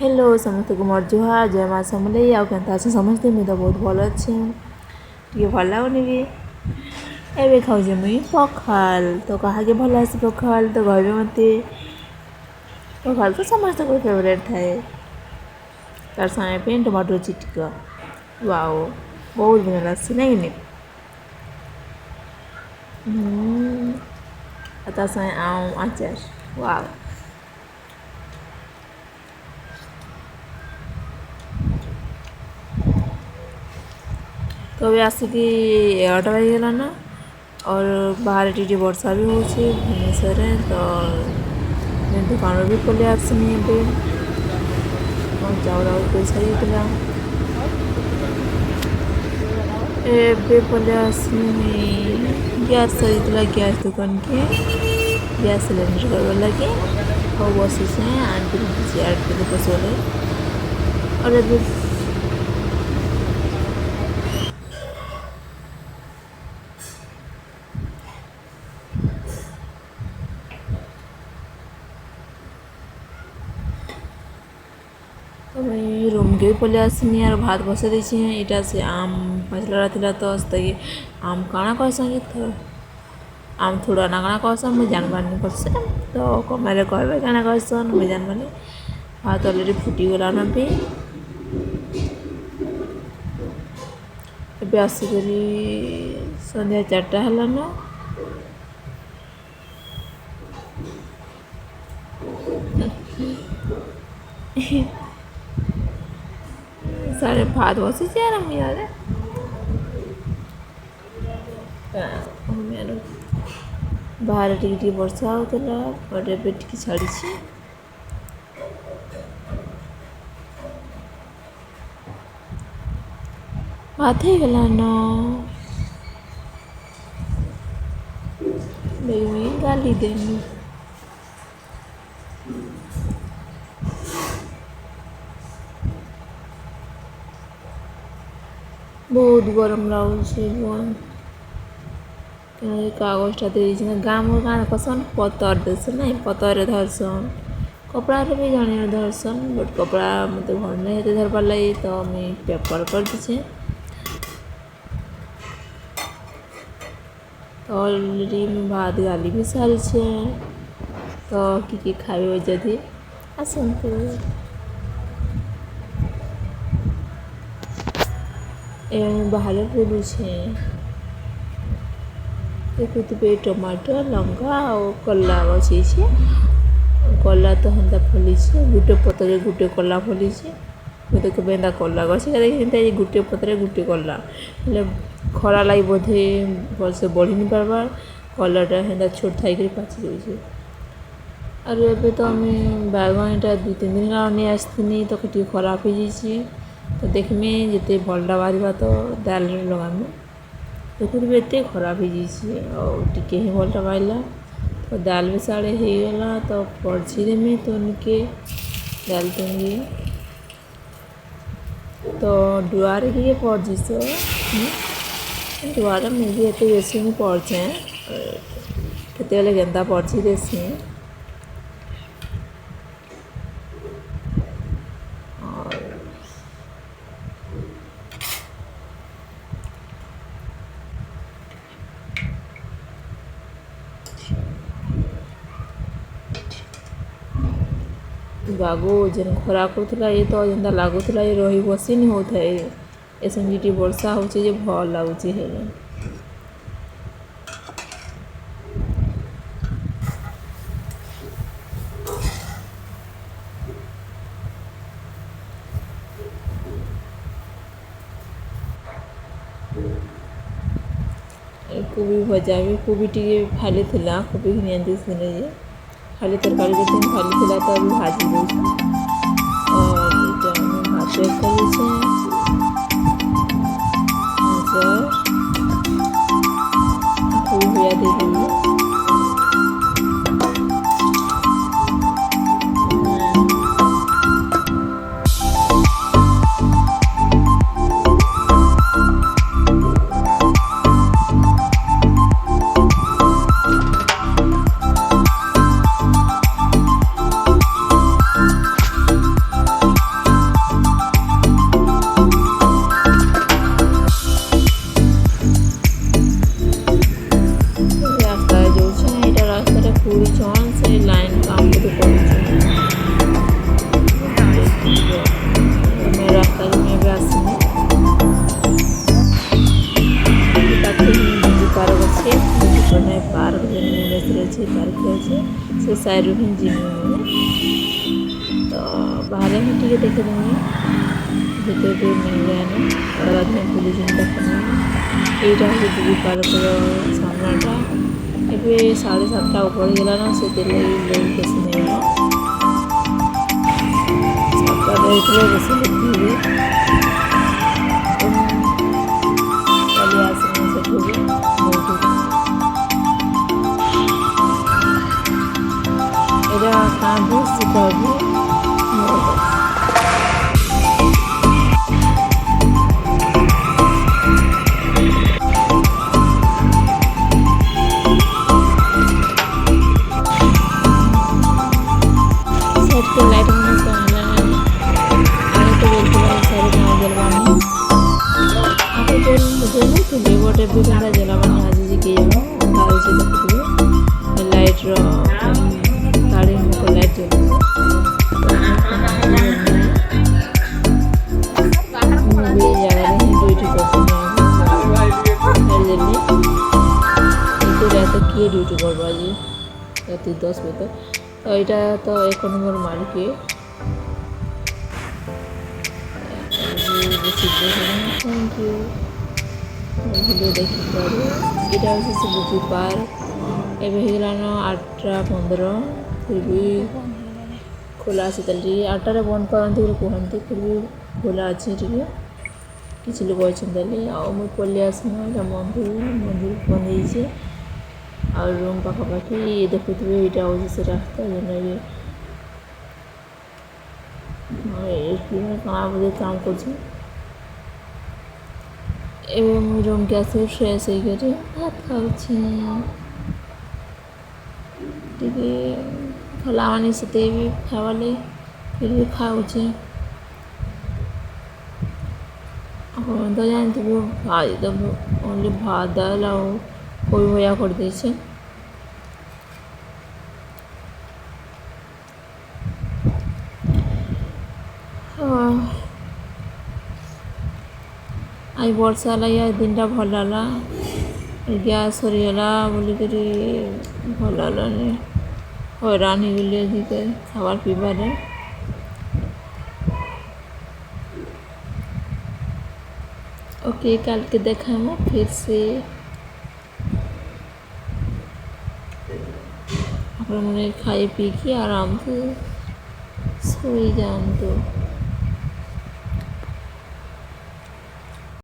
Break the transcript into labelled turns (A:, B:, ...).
A: hello समस्त को मोर जुहार जय माँ समलेई आउ केनता अछन समस्ते मुई तो बहुत भल अच्छे टे भल लगुनि भी एबे खाऊे मुई पखाल तो कहा भल आसे पखाल तो कहबे मत पखाल तो समस्त को फेवरेट थाए तार साए पे टमाटो चिटका वाओ बहुत बढ़िया लगसी नहीं तार साए आम आचार वाओ तो अभी आसिकी 11टा बाजिगला ना और बाहर टी वर्षा भी हो भुवनेश्वर तो दुकान भी पलि आसनी चाउल पैसा होता ए पलि आसनी गैस सरीला गैस दुकान के गैस सिलेंडर करवा लगे और बस आंटी चेयर के बसोले और अभी तो मैं रूम के पलि आसनी और भात बसे देছি यहाँ से आम पाचला था तो आम काଣା कहसन कि आम थोड़ा ना काଣା कहसन मुझे जानबार नहीं पड़से तो कमेंट कहबे काଣା कहसन मुझे जानबानी भात अलरेडी फुटीगला ना भी ए आसिक संध्या 4टा है ना सारे भात बसी यार हम यार बाहर टी वर्षा होता और एबे टी छाड़ी भात हो गला ना गाली देनी बहुत गरम लगुचे कागजटा दे गाम गाँव कसन पतर देसन ना पतर धरसन कपड़ा भी जने धरसन बट कपड़ा मत भर नहीं होते धरबार लगी तो मुझे पेपर कर दीचे तो अलरेडी भात गाली भी सारी तो कि खावे जदि आसतु बाहर बुलूचे देखुवे टमाटर लंका और कला गछे कला तो हेन्ता फलिचे गुटे पतरे गुटे कला फलिचे मुझे तो केन्ता कला गछे देखते गुटे पतरे गुटे कला हेल्ले खरा लगी बोधे भलसे बढ़ी नहीं पार्बार कलाटा हेन्ता छोट थी पाची जाऊे और एबे तो आम बैगनटा 2-3 दिन नहीं आसनी तो टे खराब हो जाइए तो देखमे जिते भलटा बाहर तो दाल लगामे देखुवे एत खराब हो जाइए और टिके ही भलटा बाहर तो दाल भी साढ़े होगला तो पड़छी देमी तो उनके दाल दूंगी तो डुआरे दिए पड़जीस डुआरे में भी एत बेसी नहीं पड़चे केते गेंदा पड़छी देसी बागो जेन खरा करूला ये तो जेनता लगुला ये रही बसी नहीं होता है ऐसे जी वर्षा हो भल लगुच कोबी भजा भी कोबी टी खाली था कोबी घिनी दिन खाली तरकारी दिन खाली था तो अभी भाजी दूसरी और भात कर भैया दे देंगे यारू ही जिमी मुझे तो बाहर ही टिके देखे देंगे भीतर भी मिल गया ना और आदमी पुलिस देखना এইটা হচ্ছে দিদি পার্কর সামনাটা ଏବେ 7:30 ଉପରେ ହେଇଗଲାନ ସେଥିଲାଗି ଲୋକ ବେଶୀ ନାଇଁ ନ 7ଟା ହେଇଥିଲେ ବେଶୀ ଲୋକ ଥିବେ କାଲି ଆସିନି ସେଠୁ ବି ଏଇଟା କାଁ ବସ୍ ସେଟା ବି लाइट होने को आना है आगे तो बिल्कुल सारे गाँव जलवानी आगे तो मुझे नहीं तो लेवटे भी बंदा जलावानी आज जी के गाँव से देखते लाइट रो गाड़ी में को लाइट जल भी जगह नहीं ड्यूटी करते हैं जल्दी तो रात किए ड्यूटी करवा जी रात 10 बजे तो यहाँ तो 1 नंबर मार्के थैंक यू भिडियो देखिपारे यहाँ हूँ से बुझी पार्क एवं होगलान 8:15 फिर भी खोला अच्छे ताली 8टारे बंद करते कहते फिर भी खोला अच्छे टे किसी लोग अच्छे मुझे पलि आसना मंदिर मंदिर बंद हो और रूम पाखापाखि देखुवे यहाँ हूँ से रास्ता जेना कहाँ बोधे काम कर रूम के आस फ्रेश होकर भात खाऊे खलावानी से भी खावा लगे फिर भी खाऊे तो जानते भात ओनली भात दाल आ कोई भया कर दे आई वर्षा या दिन भल है गैस सरीगला बोलिक भल है हैरान हो गली अधिक खाबार पीबार ओके कल के देखा फिर से मैंने खाई पी के आराम से सोई जान तो